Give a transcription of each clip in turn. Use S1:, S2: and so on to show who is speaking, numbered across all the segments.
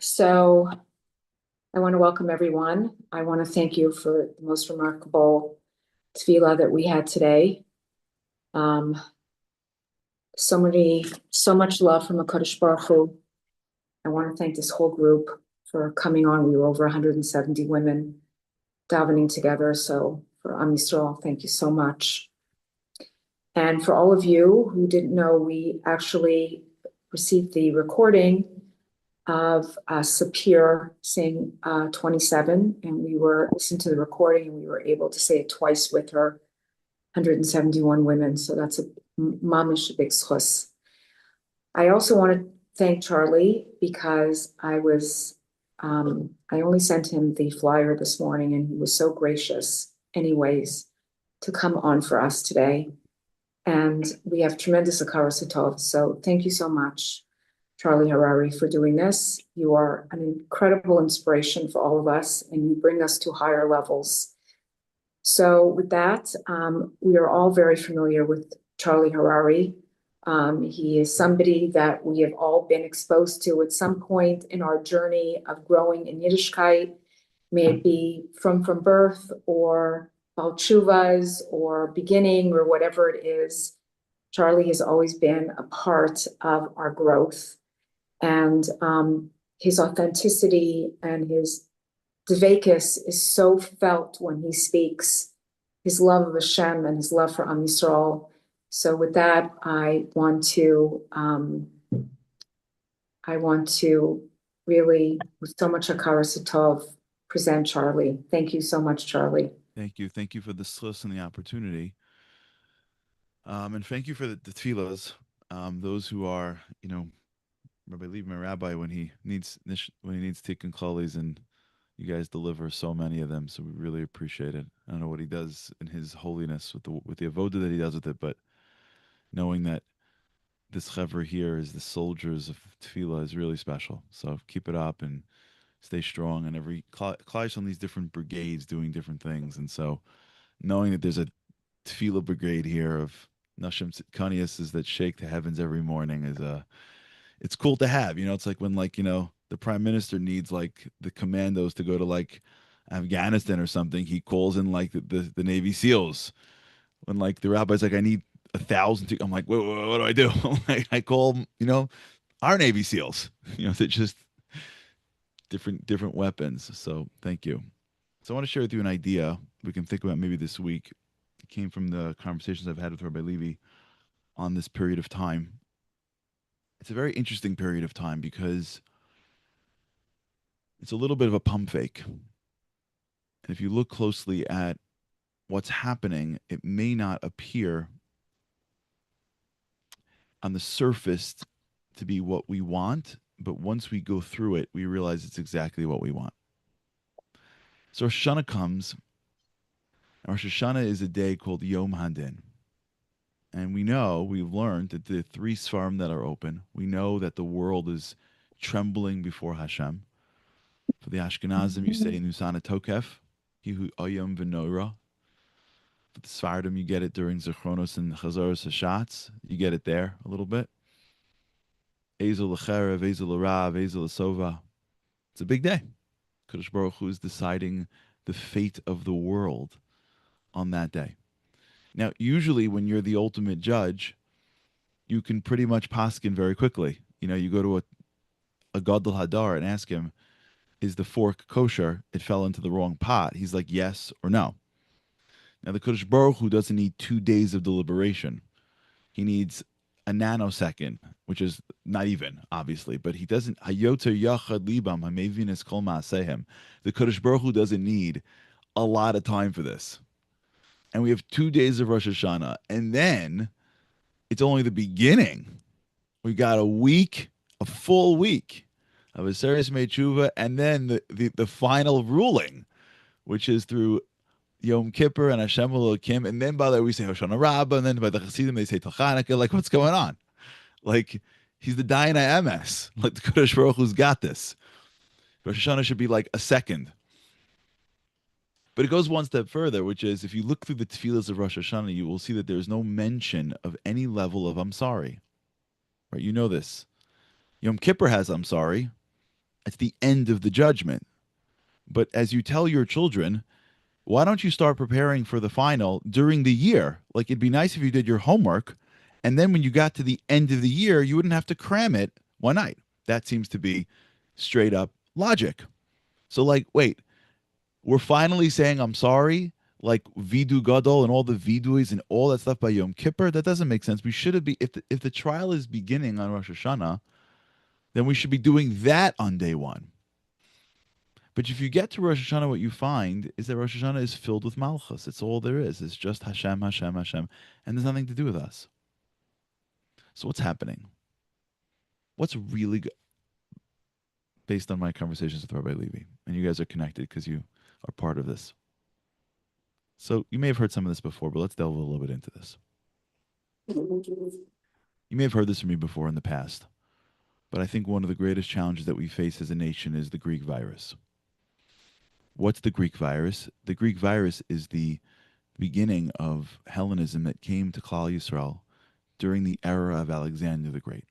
S1: So I want to welcome everyone. I want to thank you for the most remarkable tefillah that we had today. Um, so much love from HaKadosh Baruch Hu. I want to thank this whole group for coming on. We were over 170 women davening together. So for Am Yisrael, thank you so much. And for all of you who didn't know, we actually received the recording of Sapir saying 27, and we were listening to the recording, and we were able to say it twice with her, 171 women. So that's a mamish big schus. I also want to thank Charlie because I only sent him the flyer this morning, and he was so gracious, anyways, to come on for us today. And we have tremendous akara satov. So thank you so much, Charlie Harary, for doing this. You are an incredible inspiration for all of us, and you bring us to higher levels. So with that, we are all very familiar with Charlie Harary. He is somebody that we have all been exposed to at some point in our journey of growing in Yiddishkeit, may it be from birth or Balchuvas or beginning or whatever it is. Charlie has always been a part of our growth. And his authenticity and his dvekus is so felt when he speaks, his love of Hashem and his love for Am Yisrael. So with that, I want to really, with so much hakara satov, present Charlie. Thank you so much, Charlie.
S2: Thank you. Thank you for the sliss and the opportunity. And thank you for the tefillahs. Those who are, Rabbi Leave my rabbi when he needs tikkun klalis, and you guys deliver so many of them. So we really appreciate it. I don't know what he does in his holiness with the avoda that he does with it, but knowing that this chevra here is the soldiers of tefillah is really special. So keep it up and stay strong. And every clash on these different brigades doing different things, and so knowing that there's a tefillah brigade here of Nashim Tzidkanias that shake the heavens every morning is it's cool to have. It's like when the prime minister needs like the commandos to go to like Afghanistan or something, he calls in like the Navy SEALs. When like the rabbi's like, I need 1,000. I'm like, what do I do? I call our Navy SEALs. They're just different weapons. So thank you. So I want to share with you an idea we can think about maybe this week. It came from the conversations I've had with Rabbi Levi on this period of time. It's a very interesting period of time because it's a little bit of a pump fake. And if you look closely at what's happening, it may not appear on the surface to be what we want, but once we go through it, we realize it's exactly what we want. So Rosh Hashanah comes. Rosh Hashanah is a day called Yom Hadin. And we've learned that the three Sfarim that are open, we know that the world is trembling before Hashem. For the Ashkenazim, you say Nusana Tokef, Hihu Oyam V'Noira. For the Sfardim, you get it during Zechronos and Chazoros Hashatz. You get it there a little bit. Ezel L'cherev, Ezel L'rav, Ezel L'sova. It's a big day. Kadosh Baruch Hu is deciding the fate of the world on that day. Now, usually when you're the ultimate judge, you can pretty much paskin very quickly. You go to a Gadol Hadar and ask him, is the fork kosher? It fell into the wrong pot. He's like, yes or no. Now, the Kodesh Baruch Hu doesn't need 2 days of deliberation. He needs a nanosecond, which is not even, obviously, but he doesn't. Hayoter yachad libam hamevin es kol ma'asehem. The Kodesh Baruch Hu doesn't need a lot of time for this. And we have 2 days of Rosh Hashanah, and then it's only the beginning. We got a full week of a serious Mechuva, and then the final ruling, which is through Yom Kippur and Hashem Elokim, and then by the way we say Hoshana Rabbah, and then by the Chassidim they say Tel Chanukah. Like, what's going on? Like, he's the Dayan MS. Like, the Kodesh Baruch Hu's got this. Rosh Hashanah should be like a second. But it goes one step further, which is if you look through the tefillahs of Rosh Hashanah, you will see that there's no mention of any level of I'm sorry. Right? You know this. Yom Kippur has I'm sorry. It's the end of the judgment. But as you tell your children, why don't you start preparing for the final during the year? Like, it'd be nice if you did your homework, and then when you got to the end of the year, you wouldn't have to cram it one night. That seems to be straight up logic. So, like, wait, we're finally saying I'm sorry, like Vidu Gadol and all the Viduis and all that stuff by Yom Kippur. That doesn't make sense. We should have be if the trial is beginning on Rosh Hashanah, then we should be doing that on day one. But if you get to Rosh Hashanah, what you find is that Rosh Hashanah is filled with Malchus. It's all there is. It's just Hashem, Hashem, Hashem, and there's nothing to do with us. So what's happening? What's really good? Based on my conversations with Rabbi Levi, and you guys are connected because you are part of this. So you may have heard some of this before, but let's delve a little bit into this. You may have heard this from me before in the past, but I think one of the greatest challenges that we face as a nation is the Greek virus. What's the Greek virus? The Greek virus is the beginning of Hellenism that came to Klal Yisrael during the era of Alexander the Great.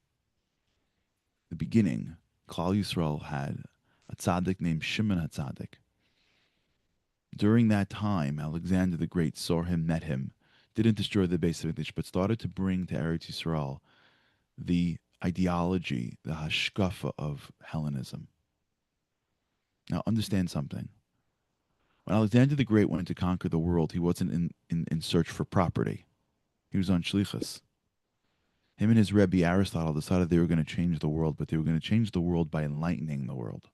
S2: The beginning, Klal Yisrael had a tzaddik named Shimon HaTzaddik. During that time, Alexander the Great saw him, met him, didn't destroy the base of English, but started to bring to Eretz Yisrael the ideology, the hashkafa of Hellenism. Now, understand something. When Alexander the Great went to conquer the world, he wasn't in search for property. He was on shlichus. Him and his Rebbe Aristotle decided they were going to change the world, but they were going to change the world by enlightening the world.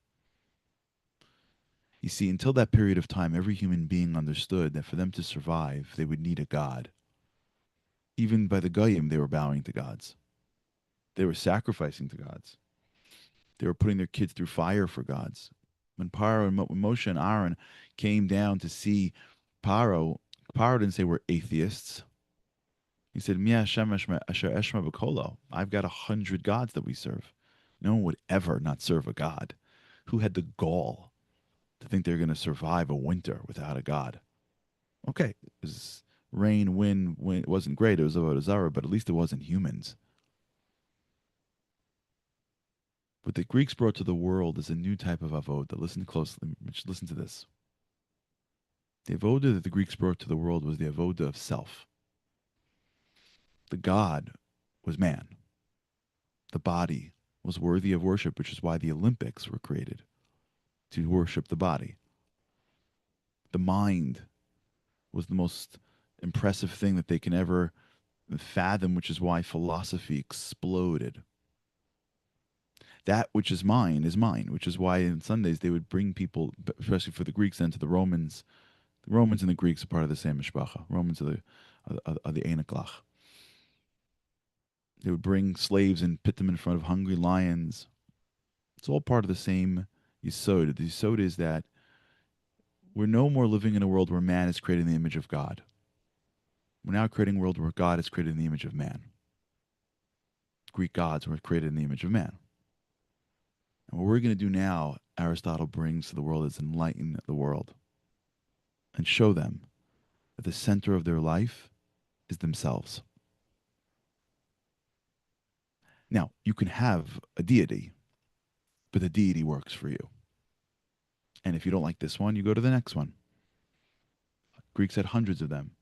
S2: You see, until that period of time, every human being understood that for them to survive, they would need a god. Even by the Goyim, they were bowing to gods. They were sacrificing to gods. They were putting their kids through fire for gods. When Moshe and Aaron came down to see Paro didn't say we're atheists. He said, Mi Hashem asher eshma b'kolo. I've got 100 gods that we serve. No one would ever not serve a god. Who had the gall to think they're going to survive a winter without a god? Okay, it was rain, wind. It wasn't great. It was Avodah Zarah, but at least it wasn't humans. What the Greeks brought to the world is a new type of avodah. Listen closely. Listen to this. The avodah that the Greeks brought to the world was the avodah of self. The God was man. The body was worthy of worship, which is why the Olympics were created, to worship the body. The mind was the most impressive thing that they can ever fathom, which is why philosophy exploded. That which is mine, which is why on Sundays they would bring people, especially for the Greeks and to the Romans. The Romans and the Greeks are part of the same mishpacha. Romans are the Einaklach. They would bring slaves and pit them in front of hungry lions. It's all part of the same yesod. The yesod is that we're no more living in a world where man is created in the image of God. We're now creating a world where God is created in the image of man. Greek gods were created in the image of man. And what we're going to do now, Aristotle brings to the world, is enlighten the world and show them that the center of their life is themselves. Now, you can have a deity, but the deity works for you. And if you don't like this one, you go to the next one. Greeks had hundreds of them.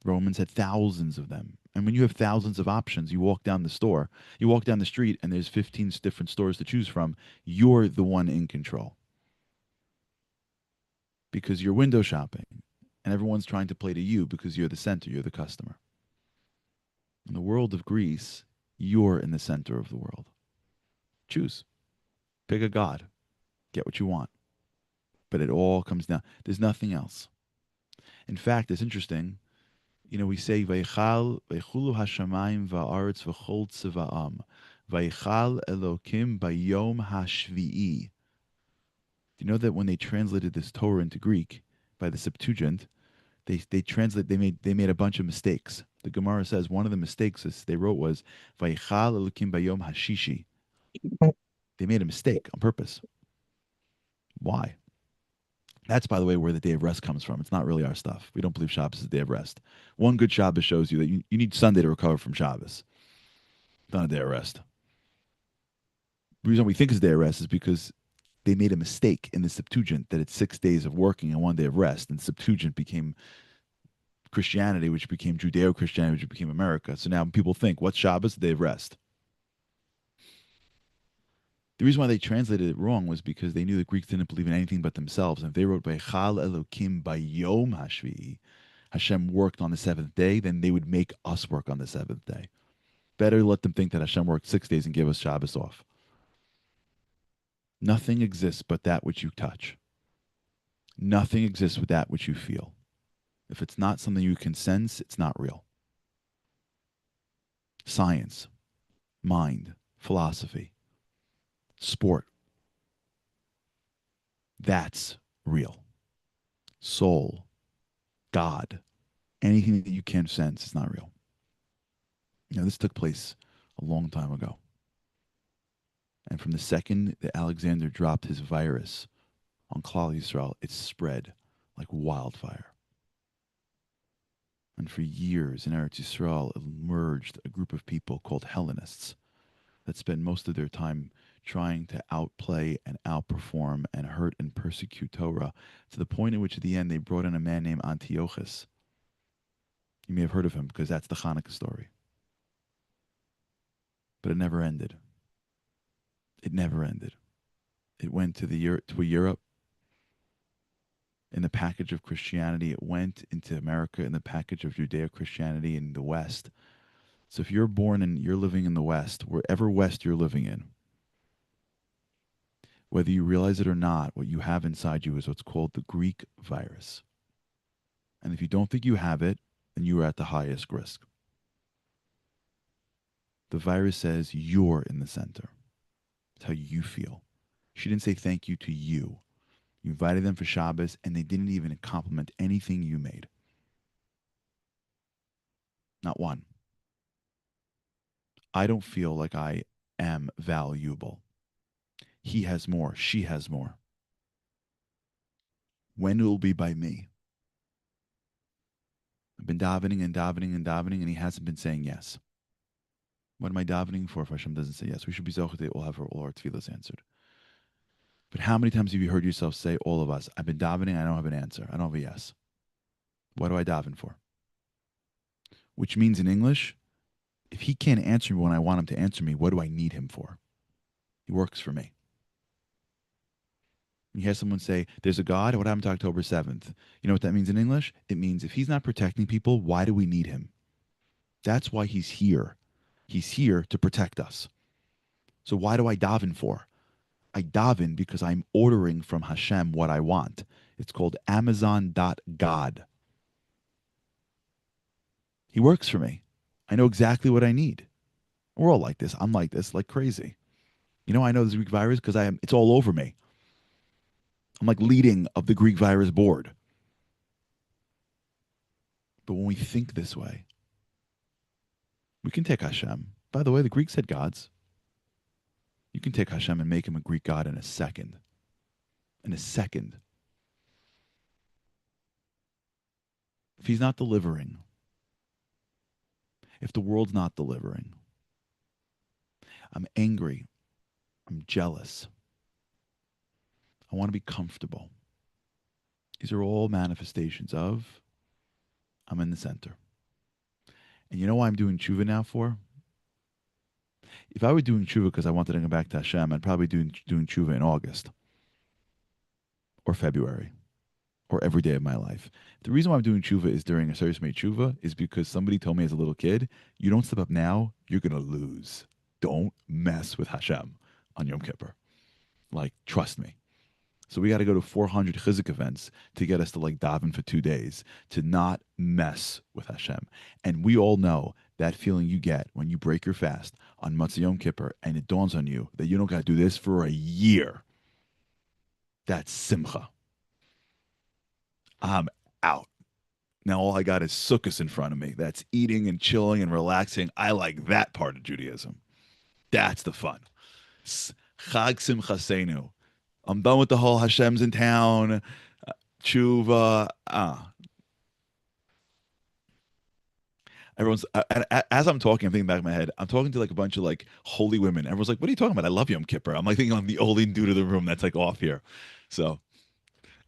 S2: Romans had thousands of them. And when you have thousands of options, you walk down the street, and there's 15 different stores to choose from. You're the one in control. Because you're window shopping, and everyone's trying to play to you because you're the center, you're the customer. In the world of Greece, you're in the center of the world. Choose. Pick a god. Get what you want. But it all comes down. There's nothing else. In fact, it's interesting. You know, we say, Vaychal hashamayim va'aretz v'chol tziva'am. Vaychal Elokim bayom hashvi'i. Do you know that when they translated this Torah into Greek by the Septuagint, they made a bunch of mistakes. The Gemara says one of the mistakes they wrote was Vaychal Elokim bayom hashishi. They made a mistake on purpose. Why? That's, by the way, where the day of rest comes from. It's not really our stuff. We don't believe Shabbos is the day of rest. One good Shabbos shows you that you need Sunday to recover from Shabbos. It's not a day of rest. The reason we think it's a day of rest is because they made a mistake in the Septuagint that it's 6 days of working and 1 day of rest. And the Septuagint became Christianity, which became Judeo-Christianity, which became America. So now people think, what's Shabbos? The day of rest. The reason why they translated it wrong was because they knew the Greeks didn't believe in anything but themselves. And if they wrote Beichal Elokim Bayom Hashvi'i, Hashem worked on the seventh day, then they would make us work on the seventh day. Better let them think that Hashem worked 6 days and give us Shabbos off. Nothing exists but that which you touch. Nothing exists with that which you feel. If it's not something you can sense, it's not real. Science, mind, philosophy, sport. That's real. Soul, God, anything that you can't sense is not real. This took place a long time ago. And from the second that Alexander dropped his virus on Klal Yisrael, it spread like wildfire. And for years in Eretz Yisrael emerged a group of people called Hellenists that spent most of their time trying to outplay and outperform and hurt and persecute Torah, to the point in which at the end they brought in a man named Antiochus. You may have heard of him because that's the Hanukkah story. But it never ended. It never ended. It went to Europe in the package of Christianity. It went into America in the package of Judeo-Christianity in the West. So if you're born and you're living in the West, wherever West you're living in, whether you realize it or not, what you have inside you is what's called the Greek virus. And if you don't think you have it, then you are at the highest risk. The virus says you're in the center. It's how you feel. She didn't say thank you to you. You invited them for Shabbos, and they didn't even compliment anything you made. Not one. I don't feel like I am valuable. He has more. She has more. When it will be by me. I've been davening and davening and davening, and he hasn't been saying yes. What am I davening for if Hashem doesn't say yes? We should be zocheh that we'll have all our tefillas answered. But how many times have you heard yourself say, all of us, I've been davening, I don't have an answer. I don't have a yes. What do I daven for? Which means in English, if he can't answer me when I want him to answer me, what do I need him for? He works for me. You hear someone say, there's a God, what happened to October 7th? You know what that means in English? It means if he's not protecting people, why do we need him? That's why he's here. He's here to protect us. So why do I daven for? I daven because I'm ordering from Hashem what I want. It's called Amazon.God. He works for me. I know exactly what I need. We're all like this. I'm like this, like crazy. I know this Greek virus because it's all over me. I'm like leading of the Greek virus board. But when we think this way, we can take Hashem. By the way, the Greeks had gods. You can take Hashem and make him a Greek god in a second. In a second. If he's not delivering, if the world's not delivering, I'm angry. I'm jealous. I want to be comfortable. These are all manifestations of I'm in the center. And you know why I'm doing tshuva now for? If I were doing tshuva because I wanted to go back to Hashem, I'd probably be doing tshuva in August or February or every day of my life. The reason why I'm doing tshuva is during a service made tshuva is because somebody told me as a little kid, you don't step up now, you're going to lose. Don't mess with Hashem on Yom Kippur. Like, trust me. So we got to go to 400 chizik events to get us to like daven for 2 days to not mess with Hashem. And we all know that feeling you get when you break your fast on Matzah Yom Kippur and it dawns on you that you don't got to do this for a year. That's simcha. I'm out. Now all I got is sukkahs in front of me. That's eating and chilling and relaxing. I like that part of Judaism. That's the fun. Chag Simchasenu. I'm done with the whole Hashem's in town, tshuva. Everyone's as I'm talking, I'm thinking back in my head. I'm talking to like a bunch of like holy women. Everyone's like, "What are you talking about? I love Yom Kippur." I'm like thinking I'm the only dude in the room that's like off here. So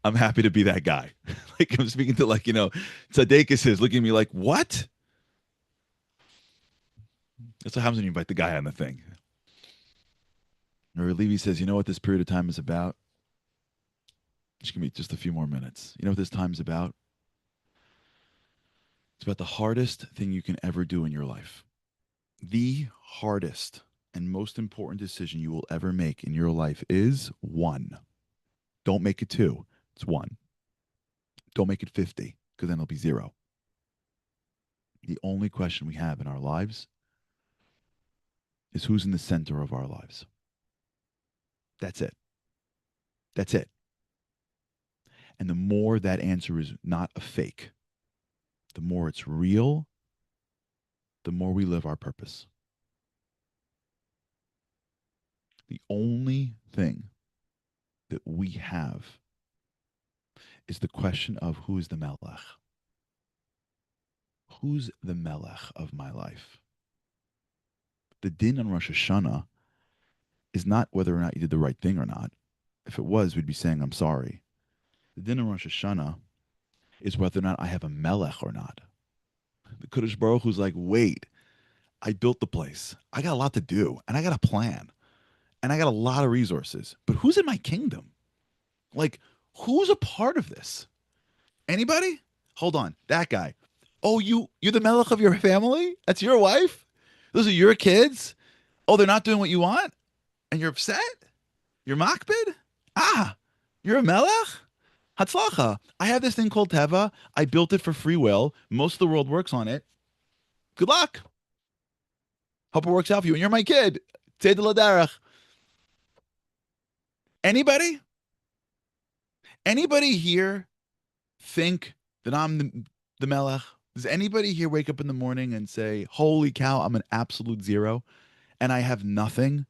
S2: I'm happy to be that guy. Like I'm speaking to like Tzadekis is looking at me like, "What?" That's what happens when you invite the guy on the thing. Or Levy says, "You know what this period of time is about? Just give me just a few more minutes. You know what this time's about? It's about the hardest thing you can ever do in your life. The hardest and most important decision you will ever make in your life is one. Don't make it two. It's one. Don't make it 50, because then it'll be zero. The only question we have in our lives is who's in the center of our lives. That's it. That's it. And the more that answer is not a fake, the more it's real, the more we live our purpose. The only thing that we have is the question of who is the Melech? Who's the Melech of my life? The din on Rosh Hashanah is not whether or not you did the right thing or not. If it was, we'd be saying, I'm sorry. The din on Rosh Hashanah is whether or not I have a Melech or not. The Kodesh Baruch Hu's like, wait, I built the place. I got a lot to do, and I got a plan, and I got a lot of resources. But who's in my kingdom? Like, who's a part of this? Anybody? Hold on, that guy. Oh, you're the Melech of your family? That's your wife? Those are your kids? Oh, they're not doing what you want? And you're upset? You're makbid? Ah, you're a melech? Hatzlacha. I have this thing called Teva. I built it for free will. Most of the world works on it. Good luck. Hope it works out for you. And you're my kid. Tzed l'derech. Anybody? Anybody here think that I'm the melech? Does anybody here wake up in the morning and say, holy cow, I'm an absolute zero and I have nothing?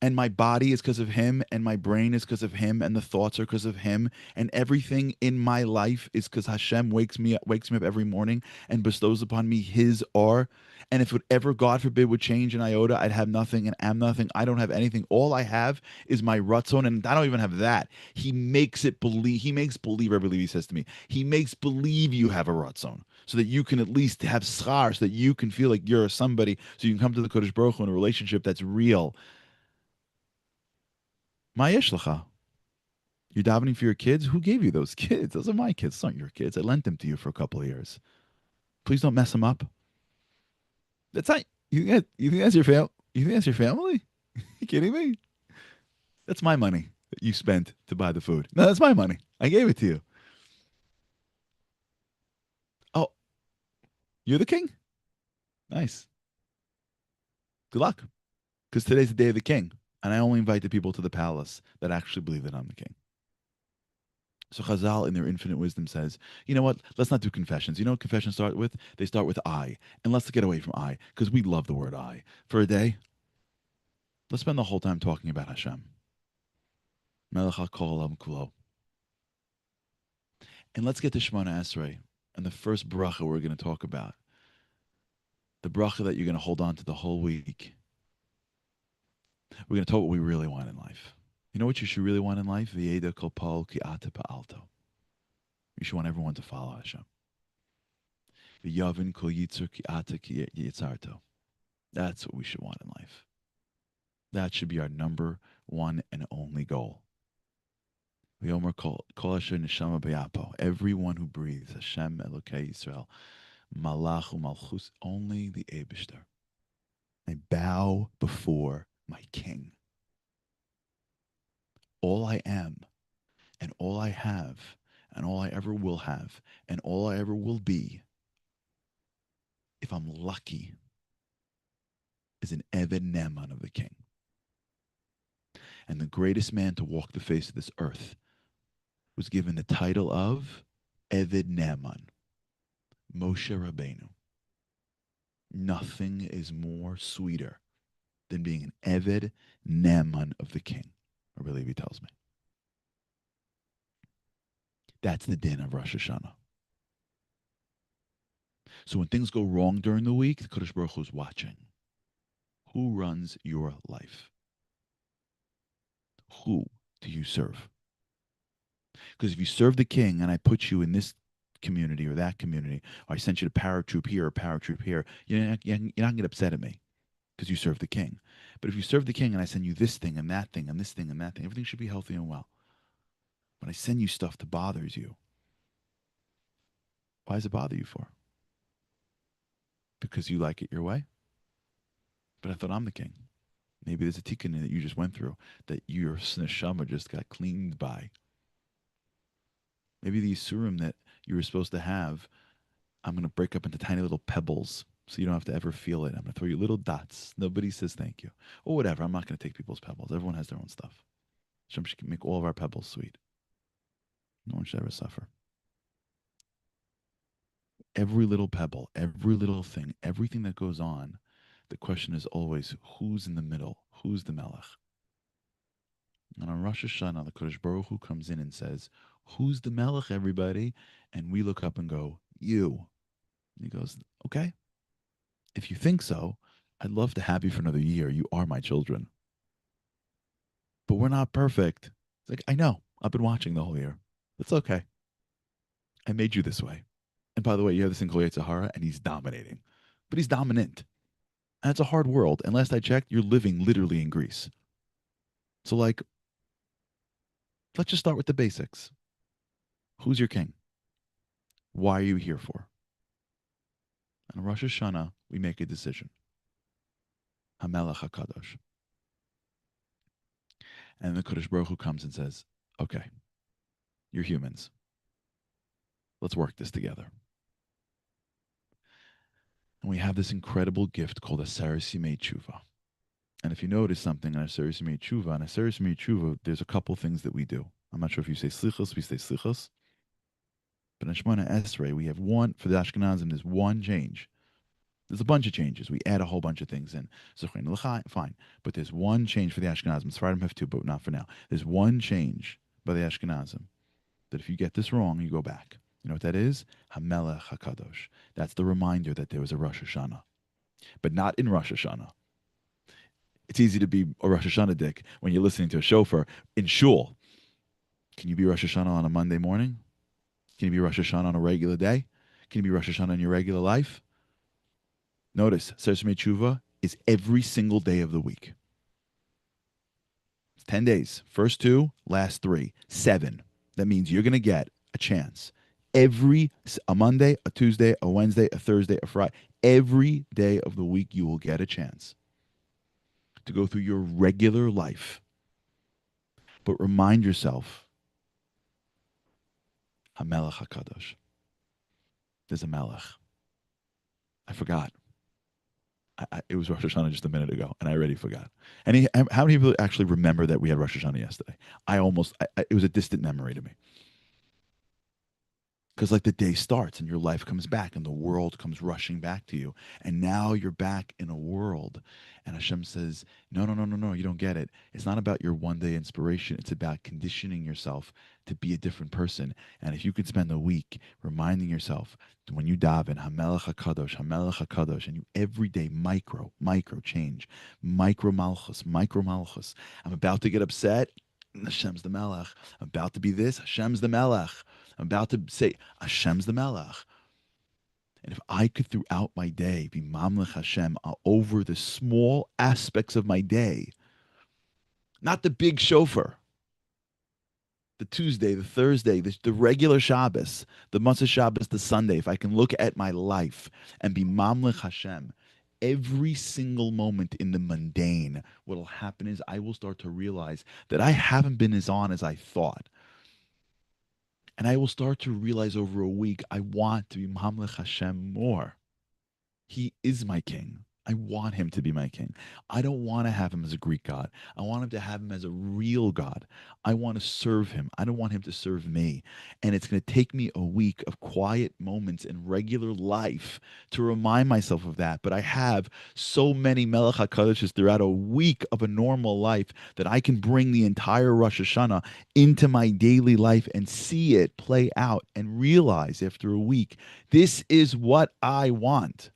S2: And my body is because of him, and my brain is because of him, and the thoughts are because of him, and everything in my life is because Hashem wakes me up every morning and bestows upon me his or. And if it ever, God forbid, would change an iota, I'd have nothing and am nothing. I don't have anything. All I have is my rutzon, and I don't even have that. He makes it believe. He makes believe. I believe he says to me, he makes believe you have a rutzon, so that you can at least have schar, so that you can feel like you're somebody, so you can come to the Kodesh Baruch Hu in a relationship that's real. Ma yesh lecha? You're davening for your kids? Who gave you those kids? Those are my kids. Those aren't your kids. I lent them to you for a couple of years. Please don't mess them up. That's not. You think that's your family? You think that's your family? You kidding me? That's my money that you spent to buy the food. No, that's my money. I gave it to you. Oh, you're the king? Nice. Good luck. Because today's the day of the king. And I only invite the people to the palace that actually believe that I'm the king. So Chazal, in their infinite wisdom, says, you know what? Let's not do confessions. You know what confessions start with? They start with I. And let's get away from I, because we love the word I. For a day, let's spend the whole time talking about Hashem. Melech HaKol Olam Kulo. And let's get to Shemona Esrei and the first bracha we're going to talk about. The bracha that you're going to hold on to the whole week. We're going to talk what we really want in life. You know what you should really want in life? V'yeda kol pa'al ki ata pa'alto. You should want everyone to follow Hashem. V'yavin kol yitzur ki ata ki yitzarto. That's what we should want in life. That should be our number one and only goal. V'yomer kol asher neshama be'apo. Everyone who breathes, Hashem Elokei Yisrael, Malach u'malchus, only the Eibishter. I bow before my King. All I am, and all I have, and all I ever will have, and all I ever will be, if I'm lucky, is an Eved Neman of the King. And the greatest man to walk the face of this earth was given the title of Eved Neman, Moshe Rabbeinu. Nothing is more sweeter than being an Eved Neman of the King, I believe he tells me. That's the din of Rosh Hashanah. So when things go wrong during the week, the Kodesh Baruch Hu is watching. Who runs your life? Who do you serve? Because if you serve the king and I put you in this community or that community, or I sent you to paratroop here or paratroop here, you're not going to get upset at me because you serve the king. But if you serve the king and I send you this thing and that thing and this thing and that thing, everything should be healthy and well. When I send you stuff that bothers you, why does it bother you for? Because you like it your way? But I thought I'm the king. Maybe there's a tikkun that you just went through that your neshama just got cleaned by. Maybe the Yisurim that you were supposed to have, I'm going to break up into tiny little pebbles so you don't have to ever feel it. I'm going to throw you little dots. Nobody says thank you. Or whatever. I'm not going to take people's pebbles. Everyone has their own stuff. Hashem should make all of our pebbles sweet. No one should ever suffer. Every little pebble, every little thing, everything that goes on, the question is always, who's in the middle? Who's the melech? And on Rosh Hashanah, the Kodesh Baruch Hu comes in and says, who's the melech, everybody? And we look up and go, you. And he goes, okay. If you think so, I'd love to have you for another year. You are my children. But we're not perfect. It's like, I know. I've been watching the whole year. It's okay. I made you this way. And by the way, you have this thing called Sahara, and he's dominating. But he's dominant. And it's a hard world. And last I checked, you're living literally in Greece. So, like, let's just start with the basics. Who's your king? Why are you here for? And on Rosh Hashanah, we make a decision. Hamelech HaKadosh. And the Kodesh Baruch Hu comes and says, okay, you're humans. Let's work this together. And we have this incredible gift called a Aseret Yimei Tshuva. And if you notice something in Aseret Yimei Tshuva, in Aseret Yimei Tshuva, there's a couple things that we do. I'm not sure if you say slichos, we say slichos. But in Shemona Esrei, we have one, for the Ashkenazim, there's one change. There's a bunch of changes. We add a whole bunch of things in. Fine. But there's one change for the Ashkenazim. Sfaradim have two, but not for now. There's one change by the Ashkenazim that if you get this wrong, you go back. You know what that is? Hamelech HaKadosh. That's the reminder that there was a Rosh Hashanah. But not in Rosh Hashanah. It's easy to be a Rosh Hashanah dick when you're listening to a shofar in shul. Can you be Rosh Hashanah on a Monday morning? Can you be Rosh Hashanah on a regular day? Can you be Rosh Hashanah in your regular life? Notice, Aseret Yimei Tshuva is every single day of the week. It's 10 days. First two, last three. 7. That means you're going to get a chance. A Monday, a Tuesday, a Wednesday, a Thursday, a Friday. Every day of the week you will get a chance to go through your regular life. But remind yourself, HaMelech HaKadosh. There's a Melech. I forgot. It was Rosh Hashanah just a minute ago, and I already forgot. And how many people actually remember that we had Rosh Hashanah yesterday? It was a distant memory to me. Because like the day starts and your life comes back and the world comes rushing back to you. And now you're back in a world. And Hashem says, no, you don't get it. It's not about your one day inspiration. It's about conditioning yourself to be a different person. And if you could spend a week reminding yourself when you daven, Hamelech HaKadosh, and you every day micro change, micro malchus. I'm about to get upset. Hashem's the Melech. I'm about to be this. Hashem's the Melech. I'm about to say, Hashem's the Melech. And if I could throughout my day be Mamlech Hashem over the small aspects of my day, not the big shofar, the Tuesday, the Thursday, the regular Shabbos, the Motzei Shabbos, the Sunday, if I can look at my life and be Mamlech Hashem, every single moment in the mundane, what will happen is I will start to realize that I haven't been as on as I thought. And I will start to realize over a week, I want to be Mamlech Hashem more. He is my king. I want him to be my king. I don't want to have him as a Greek god. I want him to have him as a real God. I want to serve him. I don't want him to serve me. And it's going to take me a week of quiet moments in regular life to remind myself of that. But I have so many Melech HaKadoshes throughout a week of a normal life that I can bring the entire Rosh Hashanah into my daily life and see it play out and realize after a week, this is what I want.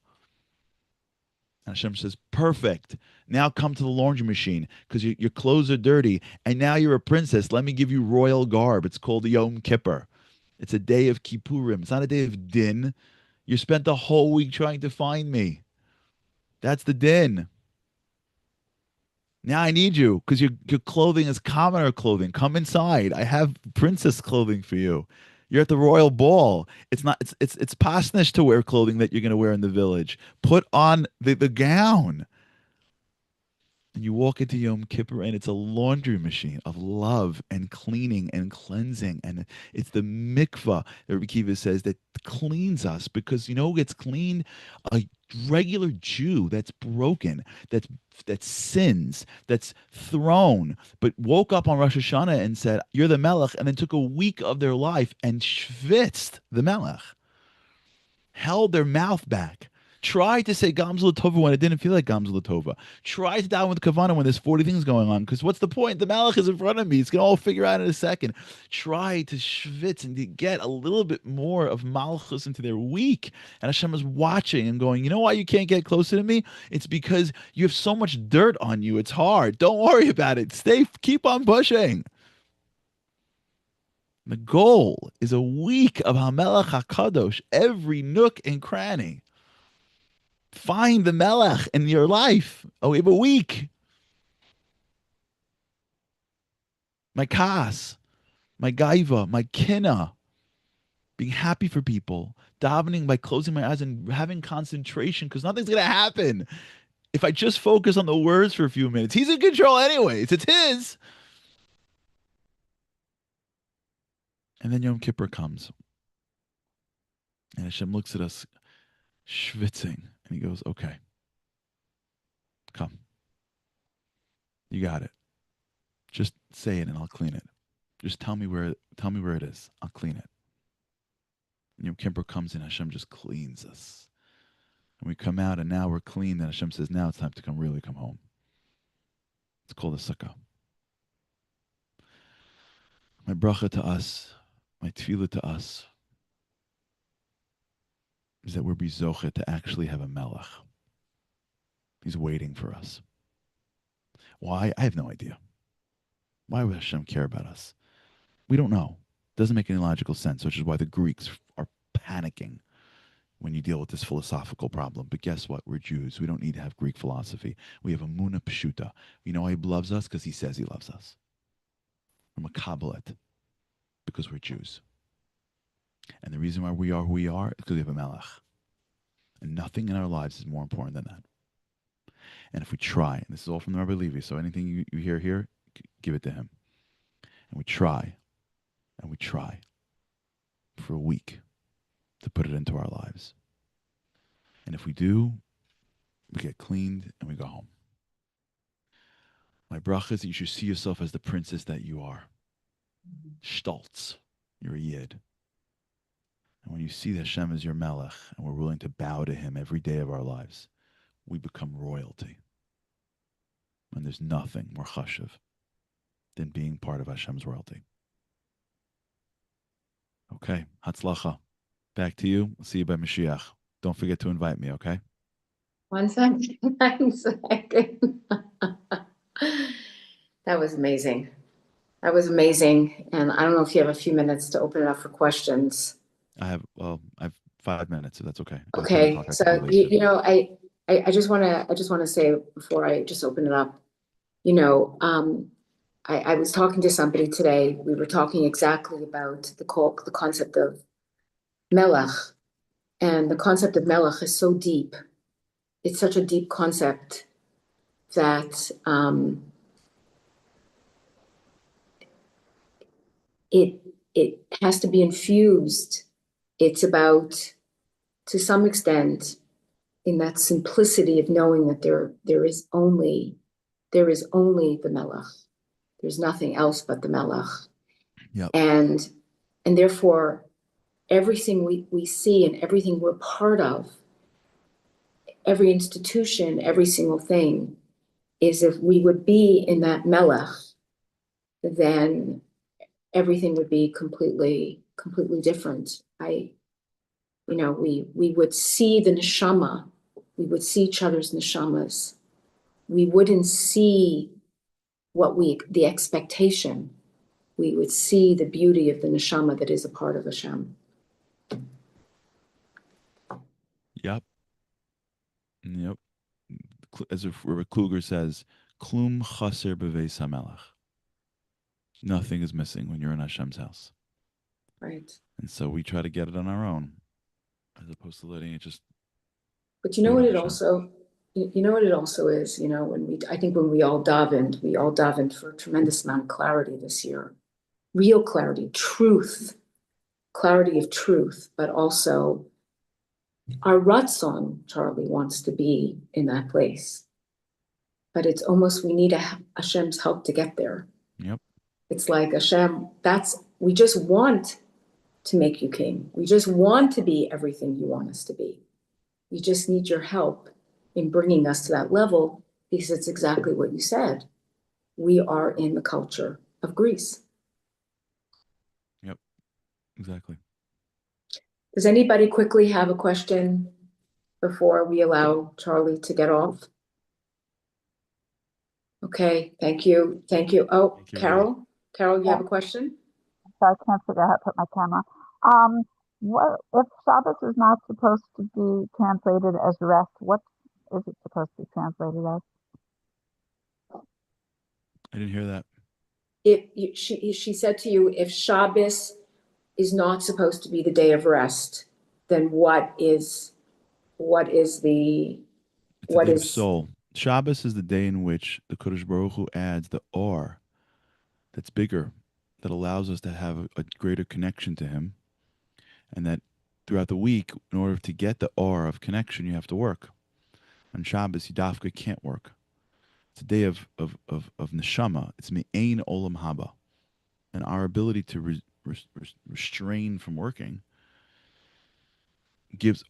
S2: And Hashem says, perfect. Now come to the laundry machine because your clothes are dirty. And now you're a princess. Let me give you royal garb. It's called Yom Kippur. It's a day of Kippurim. It's not a day of din. You spent the whole week trying to find me. That's the din. Now I need you because your clothing is commoner clothing. Come inside. I have princess clothing for you. You're at the royal ball. It's not. It's pasnish to wear clothing that you're going to wear in the village. Put on the gown. And you walk into Yom Kippur, and it's a laundry machine of love and cleaning and cleansing. And it's the mikvah that Rabbi Kiva says that cleans us because you know who gets cleaned? A regular Jew that's broken, that sins, that's thrown, but woke up on Rosh Hashanah and said, "You're the Melech," and then took a week of their life and schwitzed the Melech, held their mouth back. Tried to say Gamzul Tova when it didn't feel like Gamzul Tova. Tried to down with Kavana when there's 40 things going on. Because what's the point? The Malach is in front of me. It's going to all figure out in a second. Try to schwitz and to get a little bit more of Malchus into their week. And Hashem is watching and going, you know why you can't get closer to me? It's because you have so much dirt on you. It's hard. Don't worry about it. Keep on pushing. The goal is a week of HaMelech HaKadosh, every nook and cranny. Find the Melech in your life. Oh, we have a week. My kas, my gaiva, my kina, being happy for people, davening by closing my eyes and having concentration because nothing's going to happen if I just focus on the words for a few minutes. He's in control anyways. It's his. And then Yom Kippur comes. And Hashem looks at us schwitzing. And he goes, okay, come. You got it. Just say it and I'll clean it. Just tell me where it is. I'll clean it. And Yom Kippur comes in, Hashem just cleans us. And we come out and now we're clean. And Hashem says, now it's time to really come home. It's called a sukkah. My bracha to us, my tefillah to us, is that we're bizocha to actually have a melech. He's waiting for us. Why? I have no idea. Why would Hashem care about us? We don't know. Doesn't make any logical sense, which is why the Greeks are panicking when you deal with this philosophical problem. But guess what? We're Jews. We don't need to have Greek philosophy. We have a Muna Pshuta. You know why he loves us? Because he says he loves us. We're Makabalet because we're Jews. And the reason why we are who we are is because we have a Melech. And nothing in our lives is more important than that. And if we try, and this is all from the Rabbi Levi, so anything you hear here, give it to him. And we try, and we try for a week to put it into our lives. And if we do, we get cleaned and we go home. My bracha is that you should see yourself as the princess that you are. Stolz. You're a yid. And when you see that Hashem is your melech, and we're willing to bow to him every day of our lives, we become royalty. And there's nothing more chashuv than being part of Hashem's royalty. Okay, Hatzlacha. Back to you. I'll see you by Mashiach. Don't forget to invite me, okay?
S1: 1 second. 1 second. That was amazing. That was amazing. And I don't know if you have a few minutes to open it up for questions.
S2: I have 5 minutes, if that's okay.
S1: Okay, so I just want to say before I just open it up, I was talking to somebody today. We were talking exactly about the concept of melech, and the concept of melech is so deep. It's such a deep concept that it has to be infused. It's about, to some extent, in that simplicity of knowing that there is only the Melech. There's nothing else but the Melech.
S2: Yep.
S1: And therefore, everything we see and everything we're part of, every institution, every single thing, is if we would be in that Melech, then everything would be completely different. We would see the neshama, we would see each other's neshamas. We wouldn't see the expectation. We would see the beauty of the neshama that is a part of Hashem.
S2: Yep. As Robert Kluger says, Klum chaser b'veis hamelech. Nothing is missing when you're in Hashem's house.
S1: Right.
S2: And so we try to get it on our own, as opposed to letting it just.
S1: But you know what it also is, I think when we all davened for a tremendous amount of clarity this year, real clarity, clarity of truth, but also our Ratzon, Charlie, wants to be in that place. But it's almost, we need Hashem's help to get there.
S2: Yep.
S1: It's like, Hashem, we just want to make you king. We just want to be everything you want us to be. We just need your help in bringing us to that level, because it's exactly what you said. We are in the culture of Greece.
S2: Yep, exactly.
S1: Does anybody quickly have a question before we allow Charlie to get off? Okay, thank you. Oh,
S2: Thank you,
S1: Carol, you have a question?
S3: So I can't figure out how to put my camera. What if Shabbos is not supposed to be translated as rest? What is it supposed to be translated as?
S2: I didn't hear that.
S1: She said to you, if Shabbos is not supposed to be the day of rest, then what is the
S2: soul? Shabbos is the day in which the Kodesh Baruch Hu adds the or that's bigger, that allows us to have a greater connection to Him, and that throughout the week, in order to get the or of connection, you have to work. On Shabbos, Yidafka can't work. It's a day of neshama. It's me'ein olam haba, and our ability to restrain from working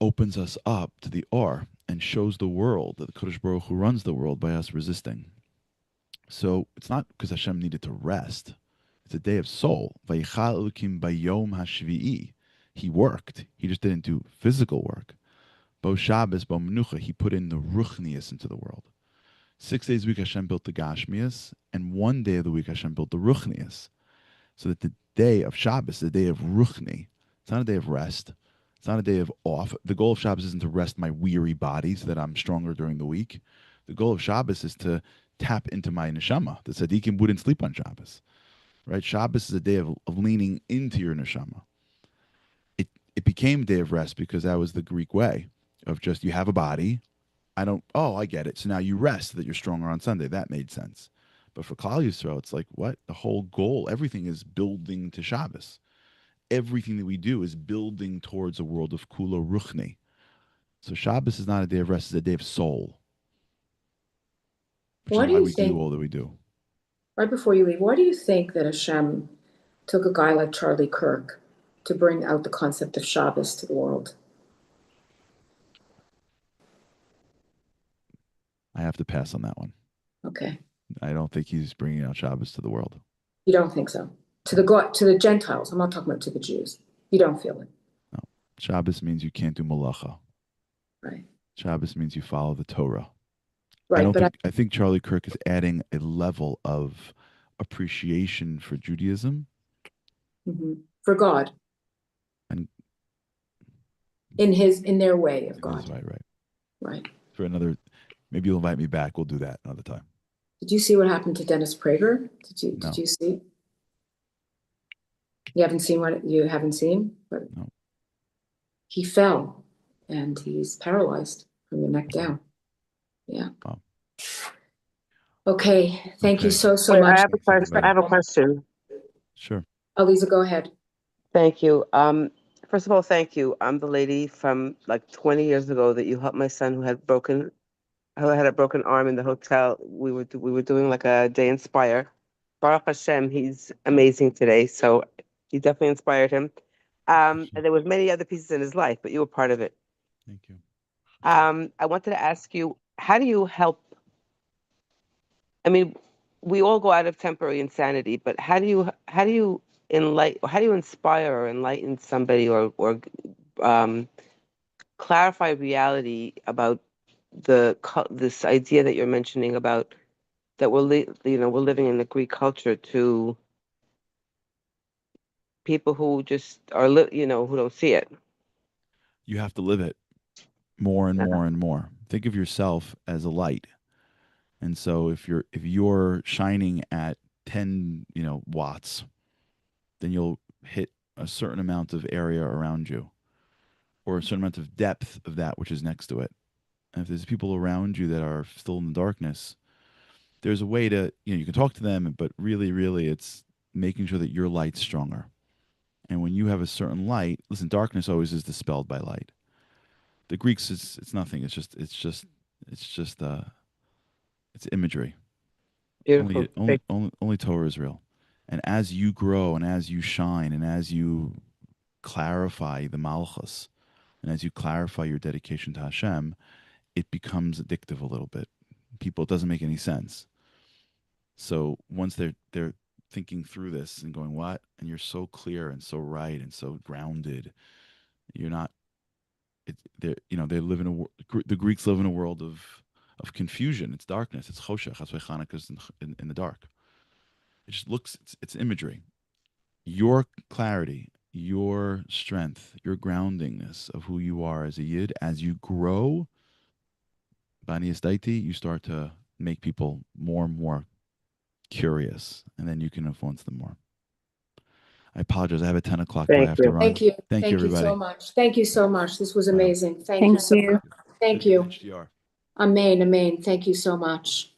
S2: opens us up to the or and shows the world that the Kodesh Baruch Hu runs the world by us resisting. So it's not because Hashem needed to rest. It's a day of soul. Vayichal Elokim bayom hashvi'i. He worked. He just didn't do physical work. Bo Shabbos, bo Menucha, He put in the ruchnius into the world. 6 days a week Hashem built the Gashmias, and 1 day of the week Hashem built the ruchnius. So that the day of Shabbos is a day of ruchni. It's not a day of rest. It's not a day of off. The goal of Shabbos isn't to rest my weary body so that I'm stronger during the week. The goal of Shabbos is to tap into my neshama. The tzaddikim wouldn't sleep on Shabbos, right? Shabbos is a day of leaning into your neshama. It became a day of rest because that was the Greek way of just, you have a body. I get it. So now you rest so that you're stronger on Sunday. That made sense. But for Klal Yisrael, it's like, what? The whole goal, everything is building to Shabbos. Everything that we do is building towards a world of Kula Ruchni. So Shabbos is not a day of rest, it's a day of soul. Which is why we do all that we do.
S1: Right before you leave, why do you think that Hashem took a guy like Charlie Kirk to bring out the concept of Shabbos to the world?
S2: I have to pass on that one.
S1: Okay.
S2: I don't think he's bringing out Shabbos to the world.
S1: You don't think so? To the Gentiles. I'm not talking about to the Jews. You don't feel it?
S2: No. Shabbos means you can't do malacha.
S1: Right.
S2: Shabbos means you follow the Torah.
S1: Right.
S2: I think Charlie Kirk is adding a level of appreciation for Judaism.
S1: Mm-hmm. For God.
S2: And
S1: in their way of God. Right.
S2: For another, maybe you'll invite me back. We'll do that another time.
S1: Did you see what happened to Dennis Prager? Did you see? You haven't seen what you haven't seen? But
S2: no.
S1: He fell and he's paralyzed from the neck down. Yeah.
S2: Wow.
S1: Okay. Thank you so
S4: Wait,
S1: much.
S4: I have a question.
S2: Sure.
S1: Aliza, go ahead.
S4: Thank you. First of all, thank you. I'm the lady from like 20 years ago that you helped my son who had a broken arm in the hotel. We were doing like a day inspire. Baruch Hashem, he's amazing today. So you definitely inspired him. And there was many other pieces in his life, but you were part of it.
S2: Thank you.
S4: I wanted to ask you, how do you help? I mean, we all go out of temporary insanity, but how do you inspire or enlighten somebody or clarify reality about this idea that you're mentioning about that we're living in the Greek culture to people who just are who don't see it.
S2: You have to live it more and more and more. Think of yourself as a light. And so if you're shining at 10, watts, then you'll hit a certain amount of area around you or a certain amount of depth of that which is next to it. And if there's people around you that are still in the darkness, there's a way to, you can talk to them, but really, really it's making sure that your light's stronger. And when you have a certain light, listen, darkness always is dispelled by light. The Greeks, it's nothing. It's imagery.
S4: Beautiful.
S2: Only Torah is real. And as you grow and as you shine and as you clarify the malchus and as you clarify your dedication to Hashem, it becomes addictive a little bit. It doesn't make any sense. So once they're thinking through this and going, what? And you're so clear and so right and so grounded, you're not. They live the Greeks live in a world of confusion. It's darkness. It's choshech. That's why Hanukkah's in the dark. It just looks. It's imagery. Your clarity, your strength, your groundingness of who you are as a yid, as you grow, Bani Daiti, you start to make people more and more curious, and then you can influence them more. I apologize. I have a 10 o'clock. I have to run.
S1: Thank you.
S2: Thank you, everybody.
S1: So much. Thank you so much. This was amazing. Thank you so much. Thank you. Amen. Amen. Thank you so much.